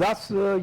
10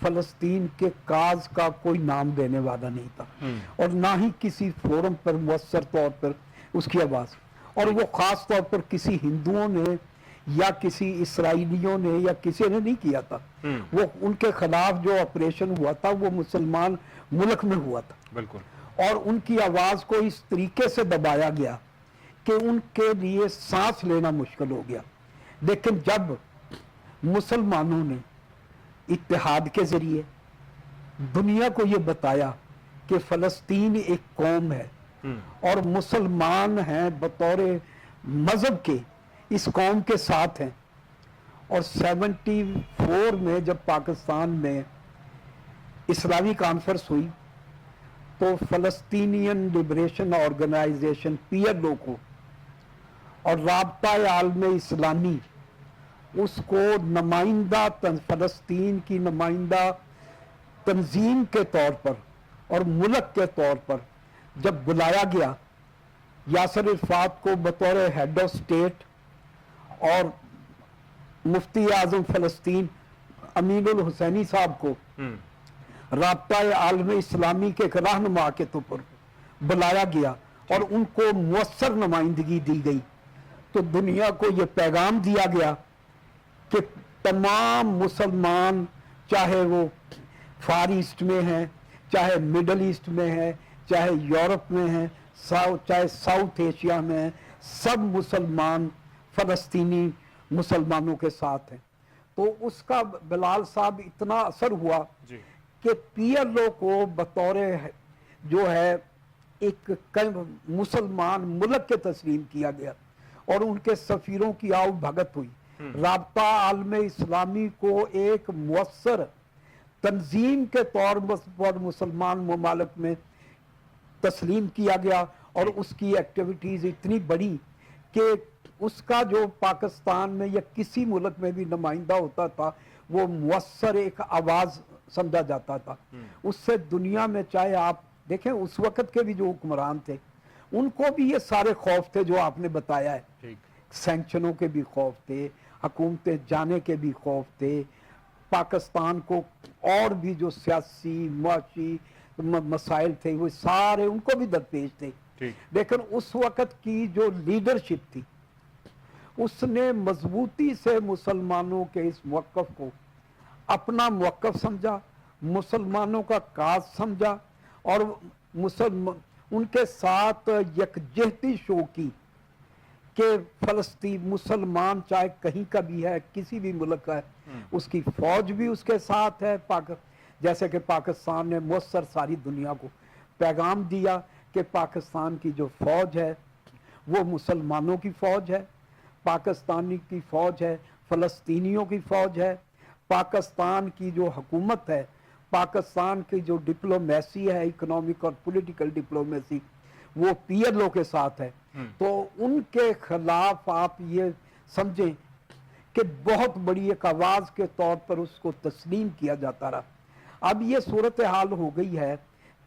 فلسطین کے کاز کا کوئی نام دینے والا نہیں تھا اور نہ ہی کسی فورم پر مؤثر طور پر اس کی آواز، اور وہ خاص طور پر کسی ہندوؤں نے یا کسی اسرائیلیوں نے یا کسی نے نہیں کیا تھا. وہ ان کے خلاف جو آپریشن ہوا تھا وہ مسلمان ملک میں ہوا تھا، بالکل. اور ان کی آواز کو اس طریقے سے دبایا گیا کہ ان کے لیے سانس لینا مشکل ہو گیا. لیکن جب مسلمانوں نے اتحاد کے ذریعے دنیا کو یہ بتایا کہ فلسطین ایک قوم ہے اور مسلمان ہیں بطور مذہب کے اس قوم کے ساتھ ہیں، اور 74 میں جب پاکستان میں اسلامی کانفرنس ہوئی تو فلسطینین لبریشن آرگنائزیشن PLO کو اور رابطہ عالم اسلامی اس کو نمائندہ فلسطین کی نمائندہ تنظیم کے طور پر اور ملک کے طور پر جب بلایا گیا، یاسر عرفات کو بطور ہیڈ آف اسٹیٹ اور مفتی اعظم فلسطین امین الحسینی صاحب کو رابطہ عالم اسلامی کے ایک رہنما کے طور پر بلایا گیا اور ان کو مؤثر نمائندگی دی گئی، تو دنیا کو یہ پیغام دیا گیا کہ تمام مسلمان چاہے وہ فار ایسٹ میں ہیں، چاہے مڈل ایسٹ میں ہیں، چاہے یورپ میں ہیں، چاہے ساؤتھ ایشیا میں ہیں، سب مسلمان فلسطینی مسلمانوں کے ساتھ ہیں. تو اس کا بلال صاحب اتنا اثر ہوا کہ PLO کو بطور جو ہے ایک مسلمان ملک کے تسلیم کیا گیا اور ان کے سفیروں کی آؤ بھگت ہوئی. رابطہ عالم اسلامی کو ایک مؤثر تنظیم کے طور پر مسلمان ممالک میں تسلیم کیا گیا، اور اس کی ایکٹیویٹیز اتنی بڑی کہ اس کا جو پاکستان میں یا کسی ملک میں بھی نمائندہ ہوتا تھا وہ مؤثر ایک آواز سمجھا جاتا تھا. اس سے دنیا میں چاہے آپ دیکھیں اس وقت کے بھی جو حکمران تھے ان کو بھی یہ سارے خوف تھے جو آپ نے بتایا ہے، سینکشنوں کے بھی خوف تھے، حکومتیں جانے کے بھی خوف تھے، پاکستان کو اور بھی جو سیاسی معاشی مسائل تھے وہ سارے ان کو بھی درپیش تھے. لیکن اس وقت کی جو لیڈرشپ تھی اس نے مضبوطی سے مسلمانوں کے اس موقف کو اپنا موقف سمجھا، مسلمانوں کا کاز سمجھا، اور ان کے ساتھ یکجہتی شو کی کہ فلسطین مسلمان چاہے کہیں کا بھی ہے، کسی بھی ملک کا ہے، اس کی فوج بھی اس کے ساتھ ہے. جیسے کہ پاکستان نے مؤثر ساری دنیا کو پیغام دیا کہ پاکستان کی جو فوج ہے وہ مسلمانوں کی فوج ہے، پاکستانی کی فوج ہے فلسطینیوں کی فوج ہے، پاکستان کی جو حکومت ہے، پاکستان کی جو ڈپلومیسی ہے، اکنامک اور پولیٹیکل ڈپلومیسی، وہ PLO کے ساتھ ہے. تو ان کے خلاف آپ یہ سمجھیں کہ بہت بڑی ایک آواز کے طور پر اس کو تسلیم کیا جاتا رہا. اب یہ صورتحال ہو گئی ہے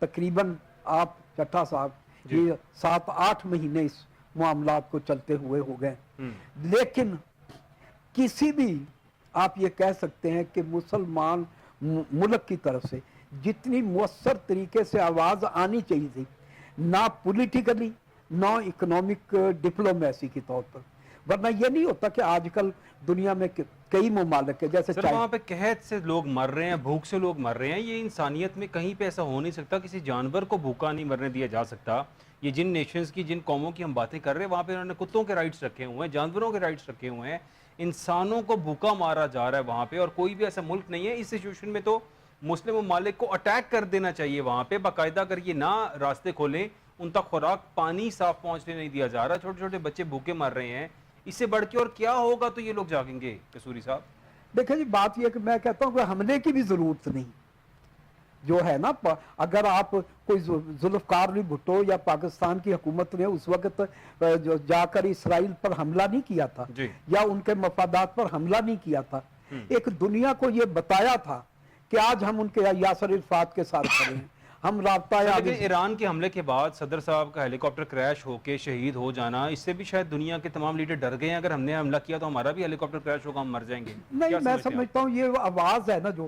تقریباً آپ چٹھا صاحب یہ 7-8 مہینے اس معاملات کو چلتے ہوئے ہو گئے، لیکن کسی بھی آپ یہ کہہ سکتے ہیں کہ مسلمان ملک کی طرف سے جتنی مؤثر طریقے سے آواز آنی چاہیے تھی، نہ پولیٹیکلی نہ اکنامک ڈپلومیسی کے طور پر، ورنہ یہ نہیں ہوتا کہ آج کل دنیا میں کئی ممالک ہے جیسے وہاں پہ قحط سے لوگ مر رہے ہیں، بھوک سے لوگ مر رہے ہیں. یہ انسانیت میں کہیں پہ ایسا ہو نہیں سکتا، کسی جانور کو بھوکا نہیں مرنے دیا جا سکتا. یہ جن نیشنز کی جن قوموں کی ہم باتیں کر رہے ہیں وہاں پہ انہوں نے کتوں کے رائٹس رکھے ہوئے ہیں، جانوروں کے رائٹس رکھے ہوئے ہیں، انسانوں کو بھوکا مارا جا رہا ہے وہاں پہ، اور کوئی بھی ایسا ملک نہیں ہے. اس سچویشن میں تو مسلم ممالک کو اٹیک کر دینا چاہیے وہاں پہ باقاعدہ، اگر یہ نہ راستے کھولیں، ان تک خوراک پانی صاف پہنچنے نہیں دیا جا رہا، چھوٹے چھوٹے بچے بھوکے مر رہے ہیں. اس سے بڑھ کے اور کیا ہوگا تو یہ لوگ جاگیں گے قصوری صاحب؟ دیکھیں جی بات یہ کہ میں کہتا ہوں کہ حملے کی بھی ضرورت نہیں جو ہے نا. اگر آپ کوئی ذوالفقار علی بھٹو یا پاکستان کی حکومت نے اس وقت جو جا کر اسرائیل پر حملہ نہیں کیا تھا یا ان کے مفادات پر حملہ نہیں کیا تھا، ایک دنیا کو یہ بتایا تھا کہ آج ہم ان کے یاسر عرفات کے ساتھ کھڑے ہیں، ہم رابطہ. لیکن ایران کے حملے کے بعد صدر صاحب کا ہیلی کاپٹر کریش ہو کے شہید ہو جانا، اس سے بھی شاید دنیا کے تمام لیڈر ڈر گئے ہیں اگر ہم نے حملہ کیا تو ہمارا بھی ہیلی کاپٹر کریش ہوگا، ہم مر جائیں گے. نہیں، میں سمجھتا ہوں یہ آواز ہے نا جو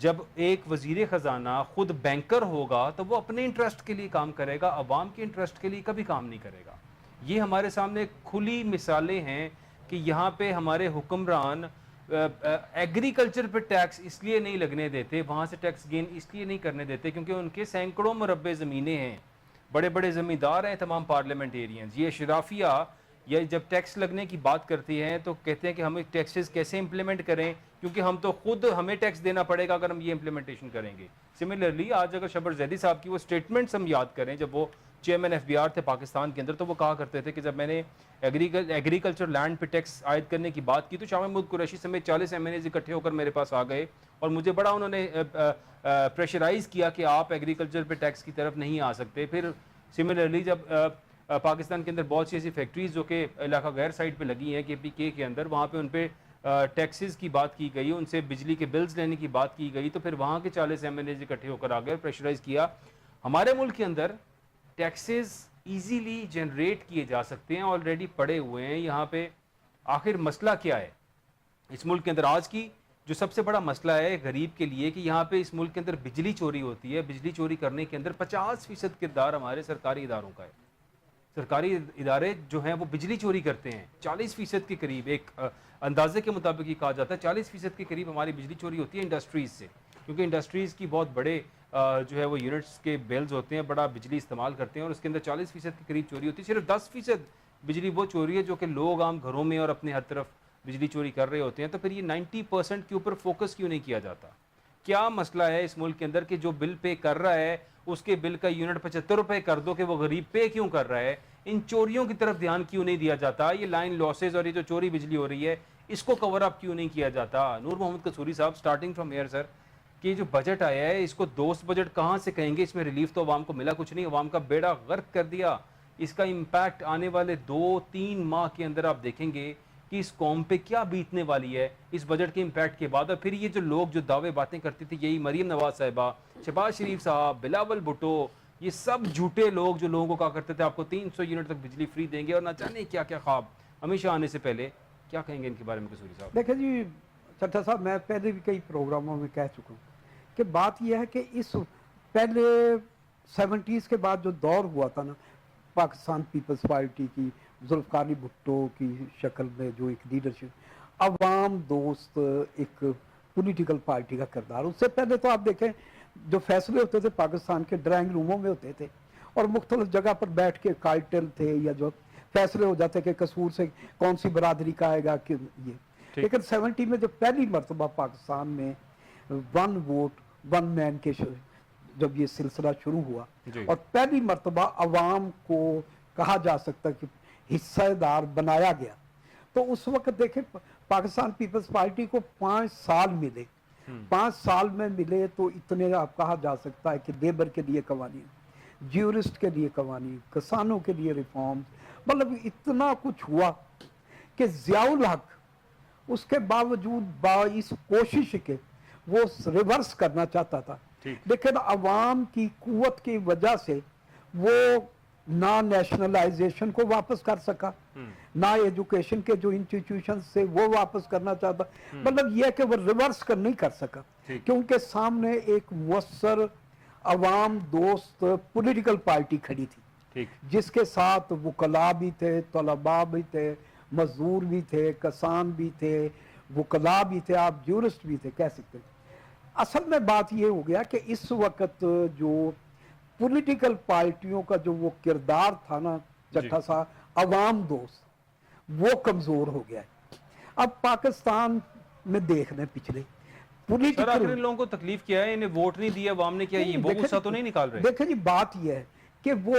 جب ایک وزیر خزانہ خود بینکر ہوگا تو وہ اپنے انٹرسٹ کے لیے کام کرے گا, عوام کے انٹرسٹ کے لیے کبھی کام نہیں کرے گا. یہ ہمارے سامنے کھلی مثالیں ہیں کہ یہاں پہ ہمارے حکمران ایگریکلچر پہ ٹیکس اس لیے نہیں لگنے دیتے, وہاں سے ٹیکس گین اس لیے نہیں کرنے دیتے کیونکہ ان کے سینکڑوں مربع زمینیں ہیں, بڑے بڑے زمیندار ہیں تمام پارلیمنٹیرینز. یہ اشرافیہ یا جب ٹیکس لگنے کی بات کرتی ہیں تو کہتے ہیں کہ ہمیں ٹیکسز کیسے امپلیمنٹ کریں, کیونکہ ہم تو خود ہمیں ٹیکس دینا پڑے گا اگر ہم یہ امپلیمنٹیشن کریں گے. سملرلی آج اگر شبر زیدی صاحب کی وہ سٹیٹمنٹس ہم یاد کریں, جب وہ چیئرمین ایف بی آر تھے پاکستان کے اندر, تو وہ کہا کرتے تھے کہ جب میں نے ایگریکلچر لینڈ پہ ٹیکس عائد کرنے کی بات کی تو شاہ محمود قریشی سمیت 40 MNAs اکٹھے ہو کر میرے پاس آ گئے اور مجھے بڑا انہوں نے پریشرائز کیا کہ آپ ایگریکلچر پہ ٹیکس کی طرف نہیں آ سکتے. پھر سملرلی جب پاکستان کے اندر بہت سی ایسی فیکٹریز جو کہ علاقہ غیر سائٹ پہ لگی ہیں KPK کے اندر, وہاں پہ ان پہ ٹیکسز کی بات کی گئی, ان سے بجلی کے بلز لینے کی بات کی گئی, تو پھر وہاں کے 40 MNAs اکٹھے ہو کر آ گئے, پریشرائز کیا. ہمارے ملک کے اندر ٹیکسز ایزیلی جنریٹ کیے جا سکتے ہیں, آلریڈی پڑے ہوئے ہیں یہاں پہ. آخر مسئلہ کیا ہے اس ملک کے اندر؟ آج کی جو سب سے بڑا مسئلہ ہے غریب کے لیے کہ یہاں پہ اس ملک کے اندر بجلی چوری ہوتی ہے. بجلی چوری کرنے کے اندر 50% کردار ہمارے سرکاری اداروں کا ہے. سرکاری ادارے جو ہیں وہ بجلی چوری کرتے ہیں 40% کے قریب. ایک اندازے کے مطابق یہ کہا جاتا ہے 40% کے قریب ہماری بجلی چوری ہوتی ہے انڈسٹریز سے, کیونکہ انڈسٹریز کی بہت بڑے جو ہے وہ یونٹس کے بیلز ہوتے ہیں, بڑا بجلی استعمال کرتے ہیں, اور اس کے اندر 40% کے قریب چوری ہوتی ہے. صرف 10% بجلی وہ چوری ہے جو کہ لوگ عام گھروں میں اور اپنے ہر طرف بجلی چوری کر رہے ہوتے ہیں. تو پھر یہ 90% کے اوپر فوکس کیوں نہیں کیا جاتا؟ کیا مسئلہ ہے اس ملک کے اندر کہ جو بل پے کر رہا ہے اس کے بل کا یونٹ 75 روپے کر دو کہ وہ غریب پے کیوں کر رہا ہے؟ ان چوریوں کی طرف دھیان کیوں نہیں دیا جاتا؟ یہ لائن لاسز اور یہ جو چوری بجلی ہو رہی ہے اس کو کور اپ کیوں نہیں کیا جاتا؟ نور محمد قصوری صاحب, سٹارٹنگ فرام ہیئر سر, کہ جو بجٹ آیا ہے اس کو دوست بجٹ کہاں سے کہیں گے؟ اس میں ریلیف تو عوام کو ملا کچھ نہیں, عوام کا بیڑا غرق کر دیا. اس کا امپیکٹ آنے والے 2-3 ماہ کے اندر آپ دیکھیں گے کہ اس قوم پہ کیا بیتنے والی ہے اس بجٹ کے امپیکٹ کے بعد. اور پھر یہ جو لوگ جو دعوے باتیں کرتے تھے, یہی مریم نواز صاحبہ, شہباز شریف صاحب, بلاول بھٹو, یہ سب جھوٹے لوگ جو لوگوں کو کہا کرتے تھے آپ کو 300 یونٹ تک بجلی فری دیں گے, اور نہ جانے کیا کیا خواب ہمیشہ آنے سے پہلے. کیا کہیں گے ان کے بارے میں قصوری صاحب؟ دیکھیں جی چٹھا صاحب, میں پہلے بھی کئی پروگراموں میں کہہ چکا ہوں کہ بات یہ ہے کہ اس پہلے 70s کے بعد جو دور ہوا تھا نا پاکستان پیپلز پارٹی کی, ذوالفقار علی بھٹو کی شکل میں جو ایک لیڈرشپ, عوام دوست ایک پولیٹیکل پارٹی کا کردار. اس سے پہلے تو آپ دیکھیں جو فیصلے ہوتے تھے پاکستان کے ڈرائنگ روموں میں ہوتے تھے, اور مختلف جگہ پر بیٹھ کے کارٹل تھے, یا جو فیصلے ہو جاتے کہ قصور سے کون سی برادری کا آئے گا کہ یہ. لیکن 70 میں جب پہلی مرتبہ پاکستان میں 1 ووٹ 1 مین کے جب یہ سلسلہ شروع ہوا, اور پہلی مرتبہ عوام کو کہا جا سکتا کہ حصہ دار بنایا گیا, تو اس وقت دیکھیں پاکستان پیپلز پارٹی کو 5 سال ملے. 5 سال میں ملے تو اتنے آپ کہا جا سکتا ہے کہ لیبر کے لیے قوانین, جیورسٹ کے لیے قوانین, کسانوں کے لیے ریفارم, مطلب اتنا کچھ ہوا کہ ضیاء الحق اس کے باوجود باعث کوشش کے وہ ریورس کرنا چاہتا تھا, لیکن عوام کی قوت کی وجہ سے وہ نہ نیشنلائزیشن کو واپس کر سکا, نہ ایجوکیشن کے جو انسٹیٹیوشن سے وہ واپس کرنا چاہتا, مطلب یہ کہ وہ ریورس نہیں کر سکا, کیونکہ سامنے ایک مؤثر عوام دوست پولیٹیکل پارٹی کھڑی تھی جس کے ساتھ وکلاء بھی تھے, طلباء بھی تھے, مزدور بھی تھے, کسان بھی تھے, وکلاء بھی تھے, آپ جورسٹ بھی تھے کہہ سکتے ہیں. اصل میں بات یہ ہو گیا کہ اس وقت جو پولیٹیکل پارٹیوں کا جو وہ کردار تھا نا چٹھا سا عوام دوست, وہ کمزور ہو گیا ہے. اب پاکستان میں دیکھ لیں پچھلے سر آخر ان لوگوں کو تکلیف کیا ہے, انہیں ووٹ نہیں دیا عوام نے, کیا یہ وہ غصہ تو نہیں نکال رہے؟ دیکھیں جی بات یہ ہے کہ وہ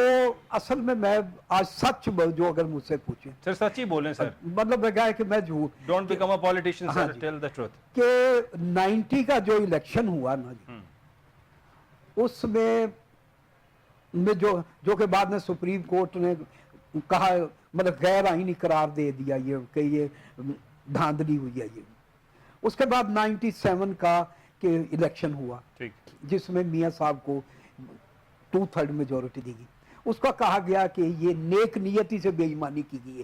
اصل میں آج سچ جو اگر مجھ سے پوچھیں سر سچ ہی بولیں سر, مطلب ہے کہ میں جھوٹ, don't become a politician sir, tell the truth. کہ 90 کا جو الیکشن ہوا نا جی, اس میں جو کہ بعد میں سپریم کورٹ نے کہا مطلب غیر آئینی قرار دے دیا یہ کہ یہ دھاندلی ہوئی ہے یہ. اس کے بعد 97 کا کہ الیکشن ہوا جس میں میاں صاحب کو 2/3 میجورٹی دی گئی, اس کا کہا گیا کہ یہ نیک نیتی سے بے ایمانی کی گئی ہے,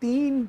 3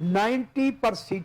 90%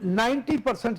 90%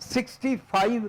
65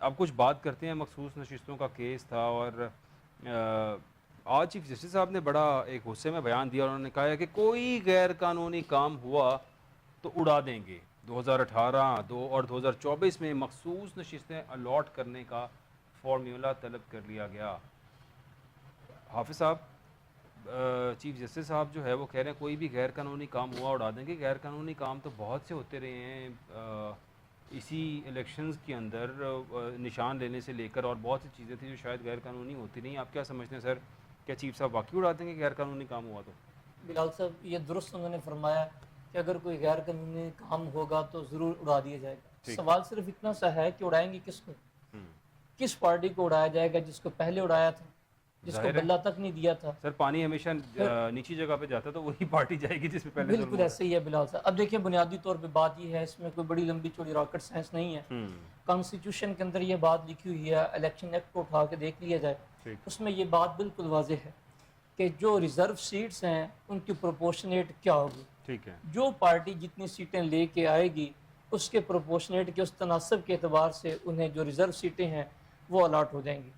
اب کچھ بات کرتے ہیں مخصوص نشستوں کا کیس تھا، اور آج چیف جسٹس صاحب نے بڑا ایک غصے میں بیان دیا، اور انہوں نے کہا ہے کہ کوئی غیر قانونی کام ہوا تو اڑا دیں گے۔ 2018 اور 2024 میں مخصوص نشستیں الاٹ کرنے کا فارمولا طلب کر لیا گیا۔ حافظ صاحب، چیف جسٹس صاحب جو ہے وہ کہہ رہے ہیں کوئی بھی غیر قانونی کام ہوا اڑا دیں گے۔ غیر قانونی کام تو بہت سے ہوتے رہے ہیں اسی الیکشنز کے اندر، نشان لینے سے لے کر، اور بہت سی چیزیں تھیں جو شاید غیر قانونی ہوتی نہیں۔ آپ کیا سمجھتے ہیں سر، کیا چیف صاحب واقعی اڑا دیں گے غیر قانونی کام ہوا تو؟ بلال صاحب یہ درست انہوں نے فرمایا کہ اگر کوئی غیر قانونی کام ہوگا تو ضرور اڑا دیا جائے گا۔ سوال صرف اتنا سا ہے کہ اڑائیں گے کس کو، کس پارٹی کو اڑایا جائے گا جس کو پہلے اڑایا تھا، جس کو بلہ تک نہیں دیا تھا۔ سر پانی ہمیشہ نیچی جگہ پہ جاتا ہے تو وہی پارٹی جائے گی جس پہ پہلے بالکل ایسے ہی ہے بلال صاحب۔ اب دیکھیں بنیادی طور پہ بات یہ ہے، اس میں کوئی بڑی لمبی چوڑی راکٹ سائنس نہیں ہے۔ کانسٹیٹیوشن کے اندر یہ بات لکھی ہوئی ہے، الیکشن ایکٹ کو اٹھا کے دیکھ لیا جائے، اس میں یہ بات بالکل واضح ہے کہ جو ریزرو سیٹس ہیں ان کی پروپورشنیٹ کیا ہوگی۔ ٹھیک ہے، جو پارٹی جتنی سیٹیں لے کے آئے گی اس کے پروپورشنیٹ کے اس تناسب کے اعتبار سے انہیں جو ریزرو سیٹیں ہیں وہ الاٹ ہو جائیں گی۔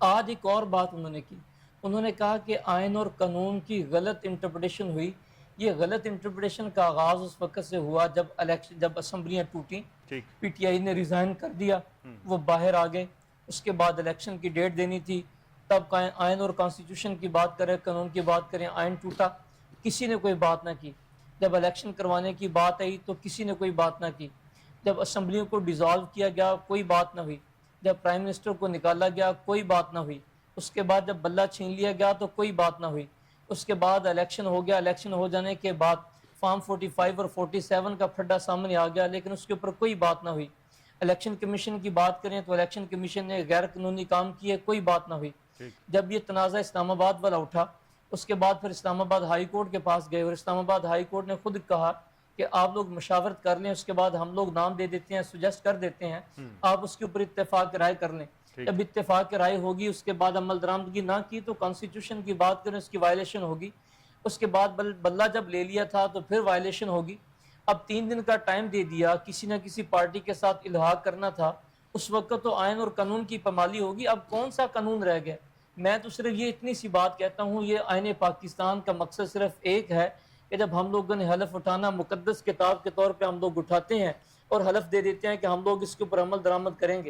آج ایک اور بات انہوں نے کی، انہوں نے کہا کہ آئین اور قانون کی غلط انٹرپریٹیشن ہوئی۔ یہ غلط انٹرپریٹیشن کا آغاز اس وقت سے ہوا جب اسمبلیاں ٹوٹیں، پی ٹی آئی نے ریزائن کر دیا، وہ باہر آ گئے، اس کے بعد الیکشن کی ڈیٹ دینی تھی، تب آئین اور کانسٹیٹیوشن کی بات کریں، قانون کی بات کریں، آئین ٹوٹا، کسی نے کوئی بات نہ کی۔ جب الیکشن کروانے کی بات آئی تو کسی نے کوئی بات نہ کی۔ جب اسمبلیوں کو ڈیزالو کیا گیا کوئی بات نہ ہوئی۔ جب پرائم منسٹر کو نکالا گیا کوئی بات نہ ہوئی۔ اس کے بعد جب بلہ چھین لیا گیا تو کوئی بات نہ ہوئی۔ اس کے بعد الیکشن ہو گیا، الیکشن ہو جانے کے بعد فارم 45 اور 47 کا پھڈا سامنے آ گیا، لیکن اس کے اوپر کوئی بات نہ ہوئی۔ الیکشن کمیشن کی بات کریں تو الیکشن کمیشن نے غیر قانونی کام کیے، کوئی بات نہ ہوئی۔ جب یہ تنازع اسلام آباد والا اٹھا، اس کے بعد پھر اسلام آباد ہائی کورٹ کے پاس گئے، اور اسلام آباد ہائی کورٹ نے خود کہا کہ آپ لوگ مشاورت کر لیں، اس کے بعد ہم لوگ نام دے دیتے ہیں، سجیسٹ کر دیتے ہیں، آپ اس کے اوپر اتفاق رائے کر لیں۔ جب اتفاق رائے ہوگی اس کے بعد عمل درآمدگی نہ کی تو کانسٹیٹیوشن کی بات کریں اس کی وائلیشن ہوگی۔ اس کے بعد بلہ جب لے لیا تھا تو پھر وائلیشن ہوگی۔ اب 3 دن کا ٹائم دے دیا، کسی نہ کسی پارٹی کے ساتھ الحاق کرنا تھا، اس وقت تو آئین اور قانون کی پامالی ہوگی۔ اب کون سا قانون رہ گیا؟ میں تو صرف یہ اتنی سی بات کہتا ہوں، یہ آئین پاکستان کا مقصد صرف ایک ہے کہ جب ہم لوگوں نے حلف اٹھانا مقدس کتاب کے طور پہ ہم لوگ اٹھاتے ہیں اور حلف دے دیتے ہیں کہ ہم لوگ اس کے اوپر عمل درآمد کریں گے،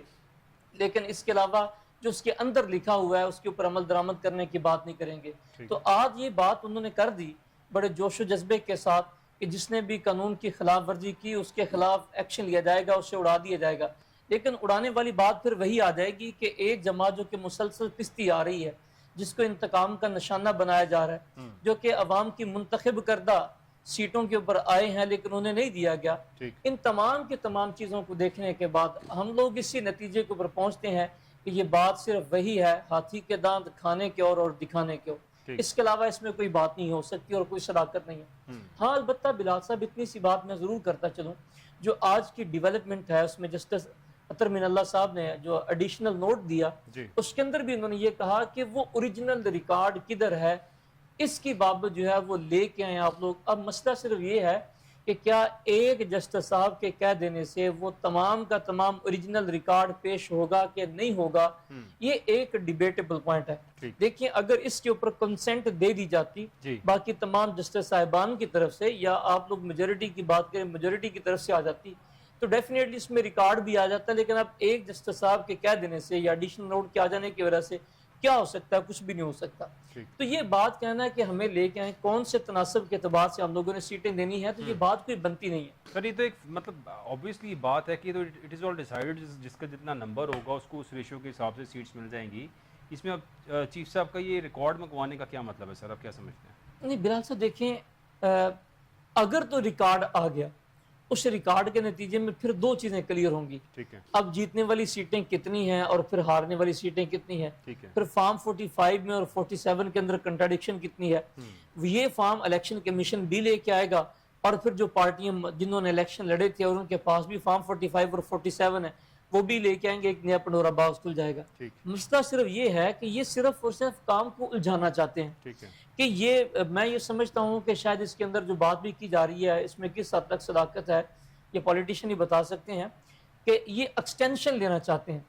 لیکن اس کے علاوہ جو اس کے اندر لکھا ہوا ہے اس کے اوپر عمل درآمد کرنے کی بات نہیں کریں گے۔ تو آج یہ بات انہوں نے کر دی بڑے جوش و جذبے کے ساتھ کہ جس نے بھی قانون کی خلاف ورزی کی اس کے خلاف ایکشن لیا جائے گا، اسے اڑا دیا جائے گا۔ لیکن اڑانے والی بات پھر وہی آ جائے گی کہ ایک جماعت جو کہ مسلسل پستی آ رہی ہے، جس کو انتقام کا نشانہ بنایا جا رہا ہے، جو کہ عوام کی منتخب کردہ سیٹوں کے اوپر آئے ہیں لیکن انہیں نہیں دیا گیا، ان تمام کی تمام چیزوں کو دیکھنے کے بعد ہم لوگ اسی نتیجے کے اوپر پہنچتے ہیں کہ یہ بات صرف وہی ہے، ہاتھی کے دانت کھانے کے اور دکھانے کے اور، اس کے علاوہ اس میں کوئی بات نہیں ہو سکتی اور کوئی صداقت نہیں ہے۔ ہاں البتہ بلال صاحب اتنی سی بات میں ضرور کرتا چلوں، جو آج کی ڈیولپمنٹ ہے اس میں جسٹس عطر من اللہ صاحب نے جو ایڈیشنل نوٹ دیا، اس کے اندر بھی انہوں نے یہ کہا کہ وہ اوریجنل ریکارڈ کدھر ہے، اس کی بابت جو ہے وہ لے کے آئیں آپ لوگ۔ اب مسئلہ صرف یہ ہے کہ کیا ایک جسٹس صاحب کے کہہ دینے سے وہ تمام کا تمام اوریجنل ریکارڈ پیش ہوگا کہ نہیں ہوگا، یہ ایک ڈیبیٹیبل پوائنٹ ہے۔ دیکھیں اگر اس کے اوپر کنسنٹ دے دی جاتی باقی تمام جسٹس صاحبان کی طرف سے، یا آپ لوگ میجورٹی کی بات کریں میجورٹی کی طرف سے آ جاتی، تو ڈیفینیٹلی اس میں ریکارڈ بھی آ جاتا ہے۔ لیکن اب ایک جسٹس صاحب کے کہہ دینے سے یا ایڈیشنل نوٹ کے آ جانے کی وجہ سے کیا ہو سکتا ہے؟ کچھ بھی نہیں ہو سکتا۔ تو یہ بات کہنا ہے کہ ہمیں لے کے آئیں کون سے تناسب کے اعتبار سے ہم لوگوں نے سیٹیں دینی ہے، تو یہ بات کوئی بنتی نہیں ہے۔ سر یہ تو ایک مطلب obviously یہ بات ہے کہ اٹ از آل ڈیسائیڈ، جس کا جتنا نمبر ہوگا اس کو اس ریشو کے حساب سے سیٹس مل جائیں گی۔ اس میں اب چیف صاحب کا یہ ریکارڈ منگوانے کا کیا مطلب ہے سر، آپ کیا سمجھتے ہیں؟ نہیں بلال صاحب دیکھیں، اگر تو ریکارڈ آ گیا، اس ریکارڈ کے نتیجے میں پھر 2 چیزیں کلیئر ہوں گی۔ اب جیتنے والی سیٹیں کتنی ہیں اور پھر ہارنے والی سیٹیں کتنی ہیں، پھر فارم 45 میں اور 47 کے اندر کنٹراڈکشن کتنی ہے، یہ فارم الیکشن کمیشن بھی لے کے آئے گا، اور پھر جو پارٹیاں جنہوں نے الیکشن لڑے تھے اور ان کے پاس بھی فارم 45 اور 47 ہے وہ بھی لے کے آئیں گے، ایک نیا پنڈورا باکس کھل جائے گا۔ مسئلہ صرف یہ ہے کہ یہ صرف اور صرف کام کو الجھانا چاہتے ہیں کہ یہ، میں یہ سمجھتا ہوں کہ شاید اس کے اندر جو بات بھی کی جا رہی ہے اس میں کس حد تک صداقت ہے یہ پولیٹیشین ہی بتا سکتے ہیں۔ کہ یہ ایکسٹینشن لینا چاہتے ہیں.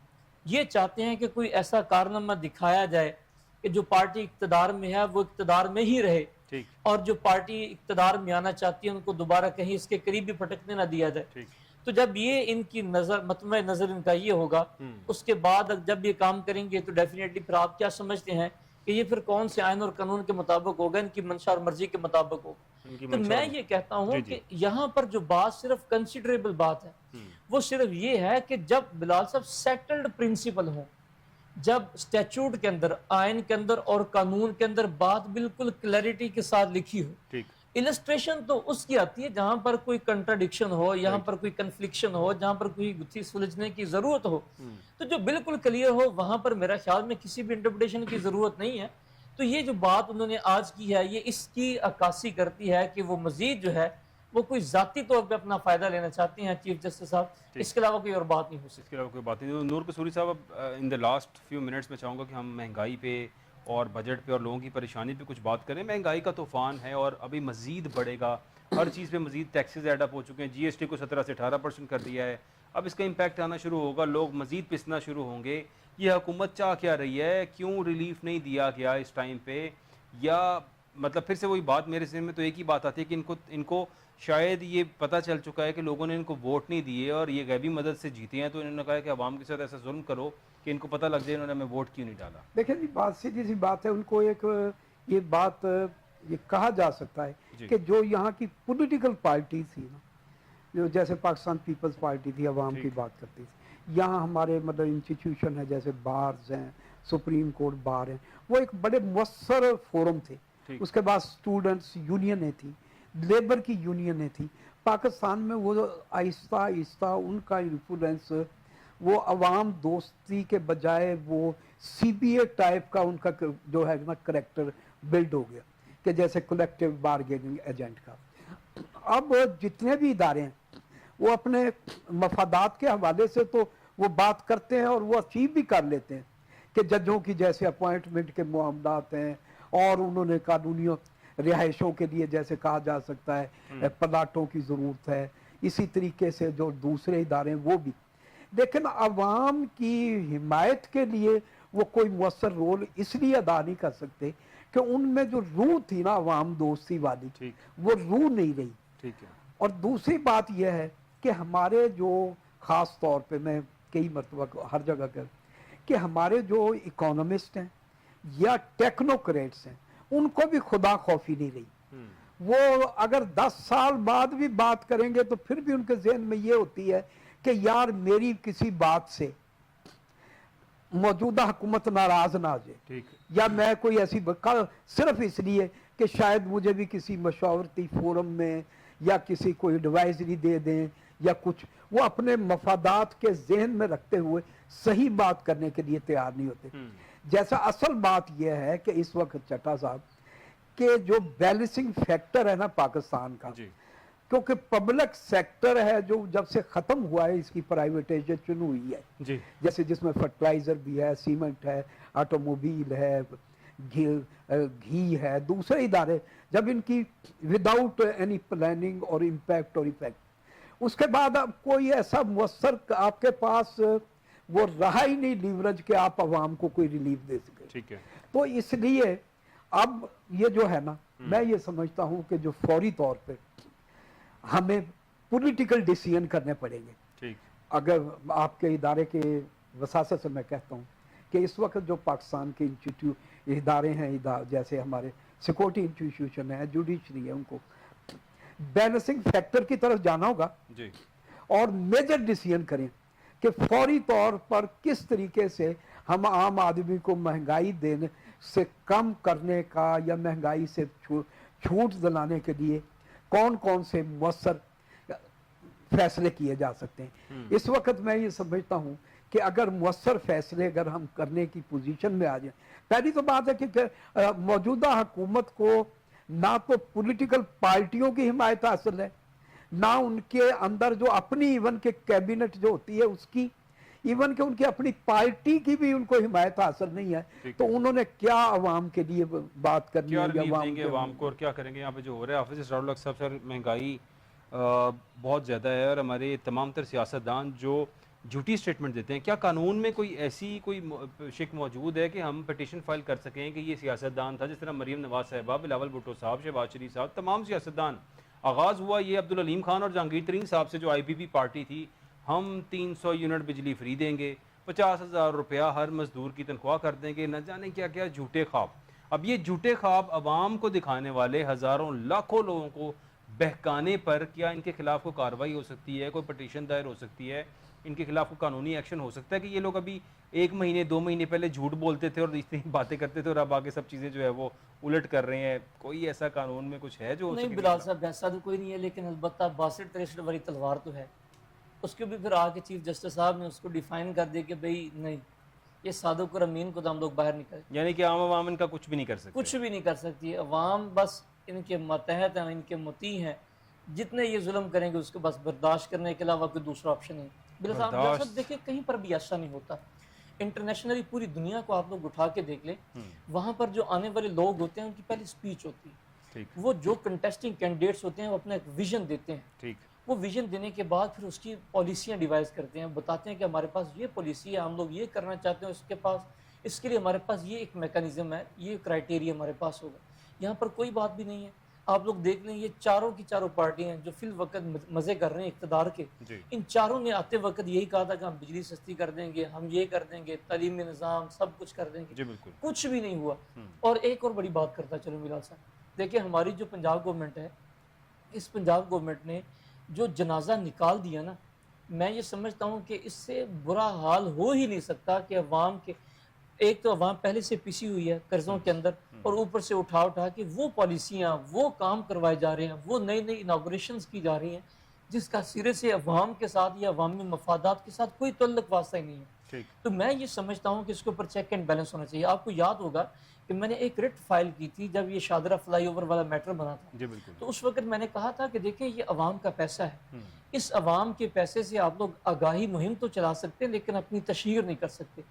یہ چاہتے ہیں کہ کوئی ایسا کارنامہ دکھایا جائے کہ جو پارٹی اقتدار میں ہے وہ اقتدار میں ہی رہے, ٹھیک اور جو پارٹی اقتدار میں آنا چاہتی ہے ان کو دوبارہ کہیں اس کے قریب بھی پھٹکنے نہ دیا جائے. ٹھیک تو جب یہ ان کی نظر مطمع نظر ان کا یہ ہوگا, اس کے بعد جب یہ کام کریں گے تو ڈیفینیٹلی پھر آپ کیا سمجھتے ہیں کہ یہ پھر کون سے آئین اور قانون کے مطابق ہوگا, ان کی منشا اور مرضی کے مطابق ہوگا. ان کی تو منشا میں اور- یہ کہتا ہوں جی جی کہ یہاں پر جو بات صرف کنسیڈریبل بات ہے وہ صرف یہ ہے کہ جب بلال صاحب سیٹلڈ پرنسپل ہوں, جب اسٹیچوٹ کے اندر, آئین کے اندر اور قانون کے اندر بات بالکل کلیئرٹی کے ساتھ لکھی ہو. ٹھیک السٹریشن تو اس کی آتی ہے جہاں پر کوئی کنٹراڈکشن ہو, یہاں پر کوئی کنفلکشن ہو, جہاں پر کوئی گتھی سلجھنے کی ضرورت ہو. تو جو بالکل کلیئر ہو وہاں پر میرا خیال میں کسی بھی انٹرپریٹیشن کی ضرورت نہیں ہے. تو یہ جو بات انہوں نے آج کی ہے یہ اس کی عکاسی کرتی ہے کہ وہ مزید جو ہے وہ کوئی ذاتی طور پہ اپنا فائدہ لینا چاہتے ہیں چیف جسٹس صاحب, اس کے علاوہ کوئی اور بات نہیں ہو سکتی. اس کے علاوہ کوئی بات نہیں. نور قصوری صاحب, اب ان دا لاسٹ فیو منٹس میں چاہوں گا کہ ہم مہنگائی پہ اور بجٹ پہ اور لوگوں کی پریشانی پہ کچھ بات کریں. مہنگائی کا طوفان ہے اور ابھی مزید بڑھے گا, ہر چیز پہ مزید ٹیکسز ایڈ اپ ہو چکے ہیں, جی ایس ٹی کو 17 سے 18% کر دیا ہے. اب اس کا امپیکٹ آنا شروع ہوگا, لوگ مزید پسنا شروع ہوں گے. یہ حکومت چاہ کیا رہی ہے, کیوں ریلیف نہیں دیا گیا اس ٹائم پہ, یا مطلب پھر سے وہی بات میرے ذہن میں تو ایک ہی بات آتی ہے کہ ان کو شاید یہ پتہ چل چکا ہے کہ لوگوں نے ان کو ووٹ نہیں دیے اور یہ غیبی مدد سے جیتے ہیں, تو انہوں نے کہا کہ عوام کے ساتھ ایسا ظلم کرو کہ ان کو پتہ لگ جائے انہوں نے ہمیں ووٹ کیوں نہیں ڈالا. دیکھیں جی, بات سیدھی سی بات ہے, ان کو ایک یہ بات یہ کہا جا سکتا ہے کہ جو یہاں کی پولیٹیکل پارٹی تھی نا, جو جیسے پاکستان پیپلز پارٹی تھی, عوام کی بات کرتی تھی, یہاں ہمارے مطلب انسٹیٹیوشن ہے جیسے بارز ہیں, سپریم کورٹ بار ہیں, وہ ایک بڑے مؤثر فورم تھے. اس کے بعد اسٹوڈنٹس یونینیں تھیں, لیبر کی یونینیں تھیں. پاکستان میں وہ آہستہ آہستہ ان کا انفلوئنس وہ عوام دوستی کے بجائے وہ سی بی اے ٹائپ کا ان کا جو ہے نا کریکٹر بلڈ ہو گیا, کہ جیسے کولیکٹیو بارگیننگ ایجنٹ کا. اب جتنے بھی ادارے ہیں وہ اپنے مفادات کے حوالے سے تو وہ بات کرتے ہیں اور وہ اچیو بھی کر لیتے ہیں, کہ ججوں کی جیسے اپوائنٹمنٹ کے معاملات ہیں, اور انہوں نے قانونی رہائشوں کے لیے جیسے کہا جا سکتا ہے پلاٹوں کی ضرورت ہے, اسی طریقے سے جو دوسرے ادارے ہیں وہ بھی. لیکن عوام کی حمایت کے لیے وہ کوئی مؤثر رول اس لیے ادا نہیں کر سکتے کہ ان میں جو روح تھی نا عوام دوستی والی, وہ روح نہیں رہی. ٹھیک ہے. اور دوسری بات یہ ہے کہ ہمارے جو خاص طور پہ میں کئی مرتبہ ہر جگہ کہ ہمارے جو اکانومسٹ ہیں یا ٹیکنوکریٹس ہیں ان کو بھی خدا خوفی نہیں رہی. وہ اگر 10 سال بعد بھی بات کریں گے تو پھر بھی ان کے ذہن میں یہ ہوتی ہے کہ یار میری کسی بات سے موجودہ حکومت ناراض نہ ہو جائے, یا میں کوئی ایسی صرف اس لیے کہ شاید مجھے بھی کسی مشاورتی فورم میں یا کسی کو ایڈوائزری دے دیں یا کچھ, وہ اپنے مفادات کے ذہن میں رکھتے ہوئے صحیح بات کرنے کے لیے تیار نہیں ہوتے. جیسا اصل بات یہ ہے کہ اس وقت چٹا صاحب کہ جو بیلنسنگ فیکٹر ہے نا پاکستان کا, کیونکہ پبلک سیکٹر ہے جو جب سے ختم ہوا ہے اس کی پرائیویٹائزیشن ہوئی ہے, جیسے جس میں فرٹیلائزر بھی ہے, سیمنٹ ہے, آٹو موبیل ہے, گھی ہے, دوسرے ادارے جب ان کی وداؤٹ اینی پلاننگ اور امپیکٹ اور ایفیکٹ, اس کے بعد اب کوئی ایسا مؤثر آپ کے پاس وہ رہا ہی نہیں لیورج کہ آپ عوام کو کوئی ریلیف دے سکے. ٹھیک ہے. تو اس لیے اب یہ جو ہے نا, میں یہ سمجھتا ہوں کہ جو فوری طور پہ ہمیں پولیٹیکل ڈیسیژن کرنے پڑیں گے. اگر آپ کے ادارے کے وساست سے میں کہتا ہوں کہ اس وقت جو پاکستان کے ادارے ہیں, جیسے ہمارے سیکورٹی انسٹیٹیوشن ہے, جوڈیشری ہے, ان کو بیلنسنگ فیکٹر کی طرف جانا ہوگا اور میجر ڈیسیژن کریں کہ فوری طور پر کس طریقے سے ہم عام آدمی کو مہنگائی دینے سے کم کرنے کا یا مہنگائی سے چھوٹ دلانے کے لیے کون کون سے مؤثر فیصلے کیے جا سکتے ہیں. اس وقت میں یہ سمجھتا ہوں کہ اگر مؤثر فیصلے اگر ہم کرنے کی پوزیشن میں آ جائیں, پہلی تو بات ہے کہ موجودہ حکومت کو نہ تو پولیٹیکل پارٹیوں کی حمایت حاصل ہے, نہ ان کے اندر جو اپنی ایون کے کیبنٹ جو ہوتی ہے اس کی, ایون کہ ان کی اپنی پارٹی کی بھی ان کو حمایت حاصل نہیں ہے. تو انہوں نے کیا عوام کے لیے بات کرنی ہے, عوام کو, اور کیا کریں گے. یہاں پہ جو ہو رہا ہے حافظ اسرار الحق صاحب, سر مہنگائی بہت زیادہ ہے اور ہمارے تمام تر سیاستدان جو جھوٹی سٹیٹمنٹ دیتے ہیں. کیا قانون میں کوئی ایسی کوئی شک موجود ہے کہ ہم پٹیشن فائل کر سکیں کہ یہ سیاستدان تھا, جس طرح مریم نواز صاحبہ, بلاول بھٹو صاحب, شہباز شریف صاحب, تمام سیاستدان. آغاز ہوا یہ عبدالعلیم خان اور جہانگیر ترین صاحب سے, جو آئی پی پی پارٹی تھی, ہم 300 یونٹ بجلی فری دیں گے, 50,000 روپیہ ہر مزدور کی تنخواہ کر دیں گے, نہ جانے کیا کیا جھوٹے خواب. اب یہ جھوٹے خواب عوام کو دکھانے والے ہزاروں لاکھوں لوگوں کو بہکانے پر کیا ان کے خلاف کوئی کارروائی ہو سکتی ہے, کوئی پٹیشن دائر ہو سکتی ہے, ان کے خلاف کوئی قانونی ایکشن ہو سکتا ہے کہ یہ لوگ ابھی 1 مہینے 2 مہینے پہلے جھوٹ بولتے تھے اور اتنی باتیں کرتے تھے اور اب آگے سب چیزیں جو ہے وہ الٹ کر رہے ہیں؟ کوئی ایسا قانون میں کچھ ہے جو نہیں بلال صاحب, ایسا تو کوئی نہیں ہے, لیکن البتہ 62-63 والی تلوار تو ہے. اس کے بھی پھر آگے چیف جسٹس صاحب نے اس کو ڈیفائن کر دیا کہ بھئی نہیں, یہ صادق اور امین کو تو ہم لوگ باہر نہیں کریں. یعنی کہ عام عوام ان کا کچھ بھی نہیں کر سکتے. کچھ بھی نہیں کر سکتی ہے عوام, بس ان کے ماتحت ہیں, ان کے مطیع ہیں. جتنے یہ ظلم کریں گے اس کو بس برداشت کرنے کے علاوہ کوئی دوسرا آپشن نہیں. بلال صاحب دیکھیں کہیں پر بھی ایسا نہیں ہوتا. انٹرنیشنلی پوری دنیا کو آپ لوگ اٹھا کے دیکھ لیں, وہاں پر جو آنے والے لوگ ہوتے ہیں ان کی پہلی سپیچ ہوتی ہے. وہ جو کنٹیسٹنگ کینڈیڈیٹس ہوتے ہیں وہ اپنا ایک ویژن دیتے ہیں. ٹھیک, وہ ویژن دینے کے بعد پھر اس کی پالیسیاں ڈیوائز کرتے ہیں, بتاتے ہیں کہ ہمارے پاس یہ پالیسی ہے, ہم لوگ یہ کرنا چاہتے ہیں, اس کے لیے ہمارے پاس یہ ایک میکانزم ہے, یہ کرائٹیریا ہمارے پاس ہوگا. یہاں پر کوئی بات بھی نہیں ہے. آپ لوگ دیکھ لیں یہ چاروں کی چاروں پارٹیاں ہیں جو فی الوقت مزے کر رہے ہیں اقتدار کے, ان چاروں نے آتے وقت یہی کہا تھا کہ ہم بجلی سستی کر دیں گے, ہم یہ کر دیں گے, تعلیمی نظام سب کچھ کر دیں گے. کچھ بھی نہیں ہوا. اور ایک اور بڑی بات کرتا چلوں بلال صاحب, دیکھیں ہماری جو پنجاب گورنمنٹ ہے, اس پنجاب گورنمنٹ نے جو جنازہ نکال دیا نا, میں یہ سمجھتا ہوں کہ اس سے برا حال ہو ہی نہیں سکتا کہ عوام کے, ایک تو عوام پہلے سے پسی ہوئی ہے قرضوں کے اندر, اور اوپر سے اٹھا کے وہ پالیسیاں, وہ کام کروائے جا رہے ہیں, وہ نئی نئی اناگوریشنز کی جا رہی ہیں جس کا سرے سے عوام کے ساتھ یا عوامی مفادات کے ساتھ کوئی تعلق واسطہ ہی نہیں ہے. تو میں یہ سمجھتا ہوں کہ اس کے اوپر چیک اینڈ بیلنس ہونا چاہیے. آپ کو یاد ہوگا کہ میں نے ایک ریٹ فائل کی تھی جب یہ شاہدرہ فلائی اوور والا میٹر بنا تھا, تو اس وقت میں نے کہا تھا کہ دیکھیں یہ عوام کا پیسہ ہے, اس عوام کے پیسے سے آپ لوگ آگاہی مہم تو چلا سکتے ہیں لیکن اپنی تشہیر نہیں کر سکتے.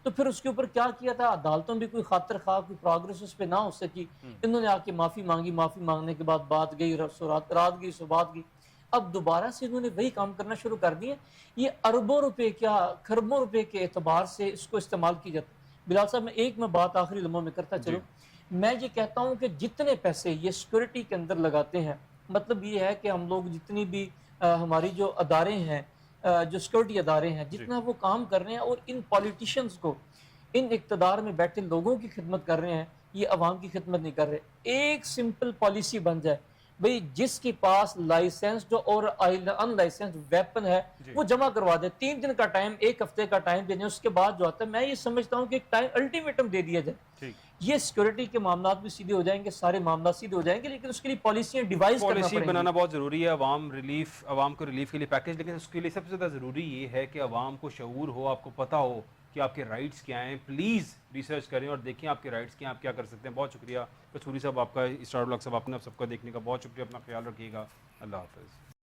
تو پھر اس کے اوپر کیا کیا تھا, عدالتوں بھی کوئی خاطر خواہ کوئی پروگریس اس پہ نہ ہو سکی, انہوں نے آ کے معافی مانگی, معافی مانگنے کے بعد بات گئی, رات گئی صبح گئی. اب دوبارہ سے انہوں نے وہی کام کرنا شروع کر دیے. یہ اربوں روپے کیا کھربوں روپے کے اعتبار سے اس کو استعمال کی جاتا ہے. بلال صاحب میں بات آخری لمحوں میں کرتا چلوں, میں یہ کہتا ہوں کہ جتنے پیسے یہ سیکورٹی کے اندر لگاتے ہیں, مطلب یہ ہے کہ ہم لوگ جتنی بھی ہماری جو ادارے ہیں, جو سیکورٹی ادارے ہیں, جتنا وہ کام کر رہے ہیں اور ان پولیٹیشنز کو, ان اقتدار میں بیٹھے لوگوں کی خدمت کر رہے ہیں, یہ عوام کی خدمت نہیں کر رہے. ایک سمپل پالیسی بن جائے, بھئی جس کے پاس لائسنسڈ اور ان لائسنسڈ ویپن ہے وہ جمع کروا دے, 3 دن کا ٹائم, 1 ہفتے کا ٹائم دینے, اس کے بعد جو آتا ہے میں یہ سمجھتا ہوں کہ ایک ٹائم الٹیمیٹم دے دیا جائے. یہ سیکورٹی کے معاملات بھی سیدھے ہو جائیں گے, سارے معاملات سیدھے ہو جائیں گے, لیکن اس کے لیے پالیسیاں ڈیوائز کرنا پڑیں گی. بنانا بہت ضروری ہے. عوام کو ریلیف کے لیے پیکیج, لیکن اس کے لیے سب سے زیادہ ضروری یہ ہے کہ عوام کو شعور ہو, آپ کو پتہ ہو کہ آپ کے رائٹس کیا ہیں. پلیز ریسرچ کریں اور دیکھیں آپ کے رائٹس کیا ہیں, آپ کیا کر سکتے ہیں. بہت شکریہ کستوری صاحب آپ کا, اسٹار بلاک صاحب, آپ نے سب کا دیکھنے کا بہت شکریہ. اپنا خیال رکھیے گا. اللہ حافظ.